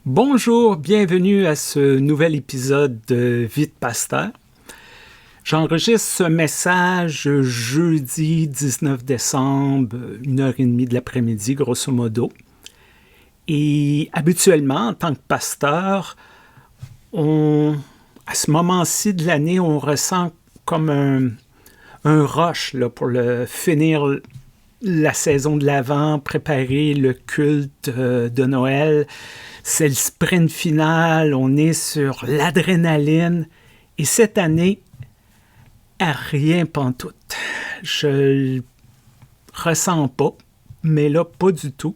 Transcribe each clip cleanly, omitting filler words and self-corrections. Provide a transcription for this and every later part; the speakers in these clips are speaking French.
Bonjour, bienvenue à ce nouvel épisode de Vie de Pasteur. J'enregistre ce message jeudi 19 décembre, 1h30 de l'après-midi, grosso modo. Et habituellement, en tant que pasteur, à ce moment-ci de l'année, on ressent comme un rush là, pour finir la saison de l'Avent, préparer le culte de Noël. C'est le sprint final, on est sur l'adrénaline. Et cette année, à rien pantoute. Je le ressens pas, mais là, pas du tout.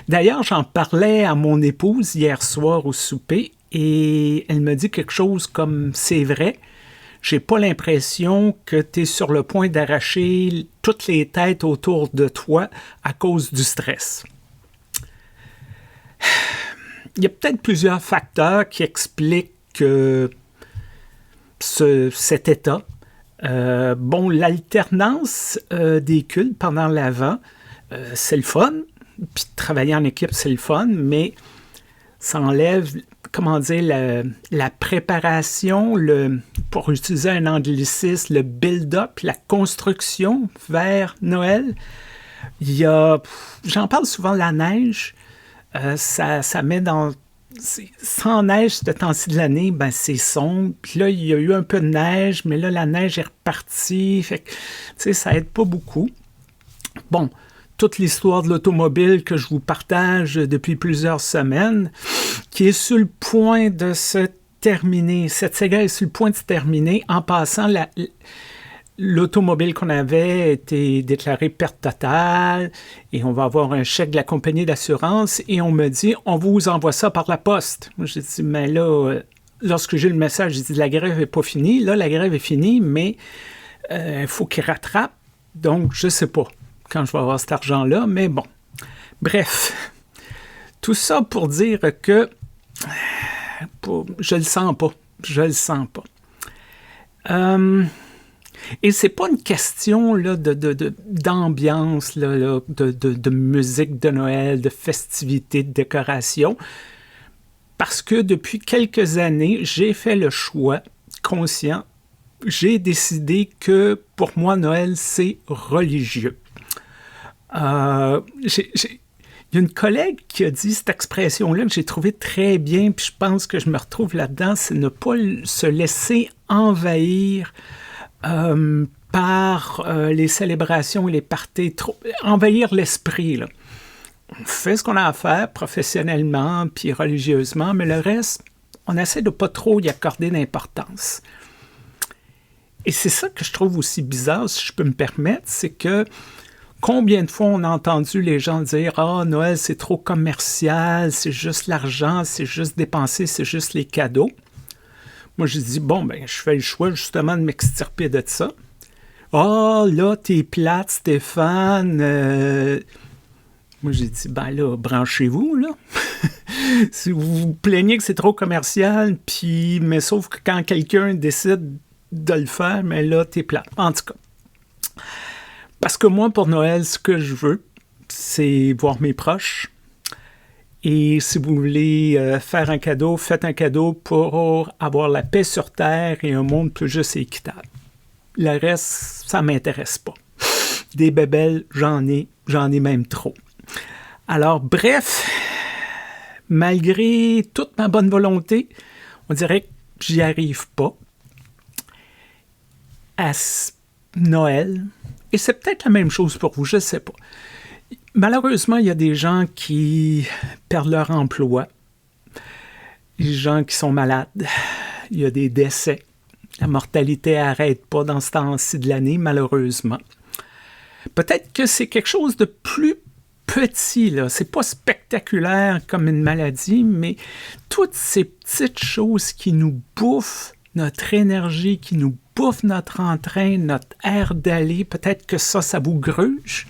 D'ailleurs, j'en parlais à mon épouse hier soir au souper et elle me dit quelque chose comme « c'est vrai ». J'ai pas l'impression que tu es sur le point d'arracher toutes les têtes autour de toi à cause du stress. Il y a peut-être plusieurs facteurs qui expliquent cet état. L'alternance des cultes pendant l'Avent, c'est le fun. Puis travailler en équipe, c'est le fun, mais ça enlève, la préparation, pour utiliser un anglicisme, le build-up, la construction vers Noël. J'en parle souvent, la neige. Ça met dans... Sans neige, ce temps-ci de l'année, c'est sombre. Puis là, il y a eu un peu de neige, mais là, la neige est repartie. Fait que, ça aide pas beaucoup. Bon, toute l'histoire de l'automobile que je vous partage depuis plusieurs semaines, qui est sur le point de se terminer. Cette saga est sur le point de se terminer. En passant, l'automobile qu'on avait a été déclarée perte totale et on va avoir un chèque de la compagnie d'assurance et on me dit, on vous envoie ça par la poste. Moi, j'ai dit, mais là, lorsque j'ai eu le message, j'ai dit, la grève n'est pas finie. Là, la grève est finie, mais il faut qu'il rattrape. Donc, je ne sais pas quand je vais avoir cet argent-là, mais bon. Bref, tout ça pour dire que je le sens pas. Je le sens pas. Et c'est pas une question là, d'ambiance, là, de musique de Noël, de festivités, de décoration. Parce que depuis quelques années, j'ai fait le choix conscient. J'ai décidé que pour moi, Noël, c'est religieux. Il y a une collègue qui a dit cette expression-là que j'ai trouvée très bien, puis je pense que je me retrouve là-dedans, c'est ne pas se laisser envahir par les célébrations et les parties, envahir l'esprit. Là. On fait ce qu'on a à faire professionnellement puis religieusement, mais le reste, on essaie de pas trop y accorder d'importance. Et c'est ça que je trouve aussi bizarre, si je peux me permettre, c'est que combien de fois on a entendu les gens dire « Ah, Noël, c'est trop commercial, c'est juste l'argent, c'est juste dépenser, c'est juste les cadeaux. » Moi, j'ai dit « Bon, je fais le choix justement de m'extirper de ça. »« Ah, là, t'es plate, Stéphane. Moi, j'ai dit « là, branchez-vous, là. » Si vous vous plaignez que c'est trop commercial, mais sauf que quand quelqu'un décide de le faire, mais là, t'es plate. En tout cas. Parce que moi, pour Noël, ce que je veux, c'est voir mes proches. Et si vous voulez faire un cadeau, faites un cadeau pour avoir la paix sur Terre et un monde plus juste et équitable. Le reste, ça ne m'intéresse pas. Des bébelles, j'en ai même trop. Alors, bref, malgré toute ma bonne volonté, on dirait que j'y arrive pas à Noël. Et c'est peut-être la même chose pour vous, je ne sais pas. Malheureusement, il y a des gens qui perdent leur emploi, des gens qui sont malades, il y a des décès. La mortalité n'arrête pas dans ce temps-ci de l'année, malheureusement. Peut-être que c'est quelque chose de plus petit, là. C'est pas spectaculaire comme une maladie, mais toutes ces petites choses qui nous bouffent notre énergie, qui nous bouffe notre entrain, notre air d'aller, peut-être que ça vous gruge.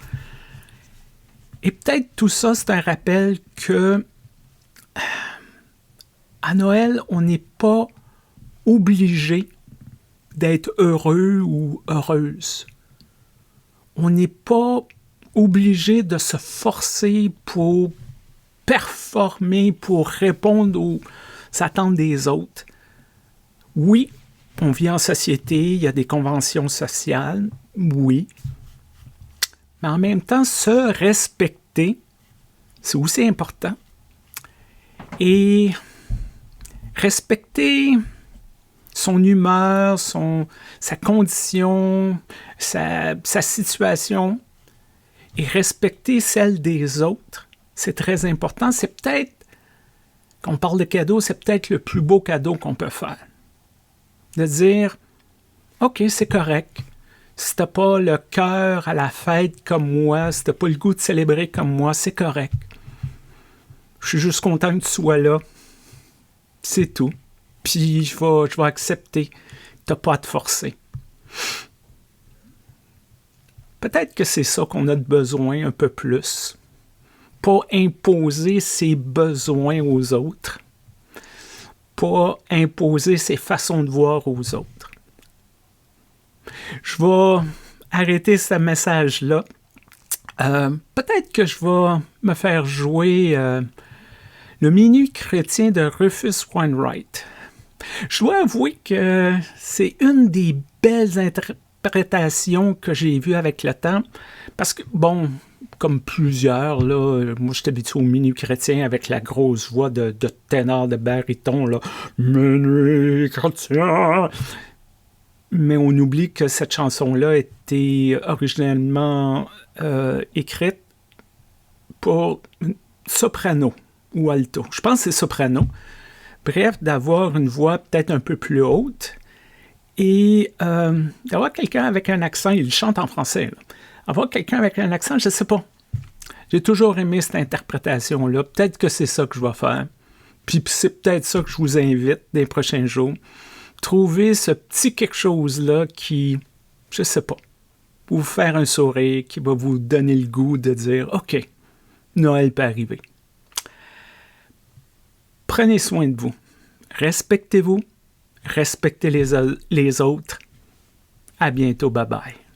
Et peut-être tout ça, c'est un rappel que à Noël, on n'est pas obligé d'être heureux ou heureuse. On n'est pas obligé de se forcer pour performer pour répondre aux attentes des autres. Oui, on vit en société, il y a des conventions sociales, oui. Mais en même temps, se respecter, c'est aussi important. Et respecter son humeur, sa condition, sa situation, et respecter celle des autres, c'est très important. C'est peut-être, quand on parle de cadeau, c'est peut-être le plus beau cadeau qu'on peut faire. De dire, OK, c'est correct. Si t'as pas le cœur à la fête comme moi, si t'as pas le goût de célébrer comme moi, c'est correct. Je suis juste content que tu sois là. C'est tout. Puis je vais accepter. T'as pas à te forcer. Peut-être que c'est ça qu'on a de besoin un peu plus. Pas imposer ses besoins aux autres. Pas imposer ses façons de voir aux autres. Je vais arrêter ce message-là. Peut-être que je vais me faire jouer le Minuit chrétien de Rufus Wainwright. Je dois avouer que c'est une des belles interprétations que j'ai vues avec le temps. Parce que, bon, comme plusieurs, là, moi je suis habitué au Minuit chrétien avec la grosse voix de ténor, de baryton, là. Minuit chrétien! Mais on oublie que cette chanson-là était originellement écrite pour soprano ou alto. Je pense que c'est soprano. Bref, d'avoir une voix peut-être un peu plus haute et d'avoir quelqu'un avec un accent, il chante en français, là. Avoir quelqu'un avec un accent, je ne sais pas. J'ai toujours aimé cette interprétation-là. Peut-être que c'est ça que je vais faire. Puis c'est peut-être ça que je vous invite des prochains jours. Trouver ce petit quelque chose-là qui, je sais pas, vous faire un sourire, qui va vous donner le goût de dire « OK, Noël peut arriver ». Prenez soin de vous. Respectez-vous. Respectez les autres. À bientôt. Bye bye.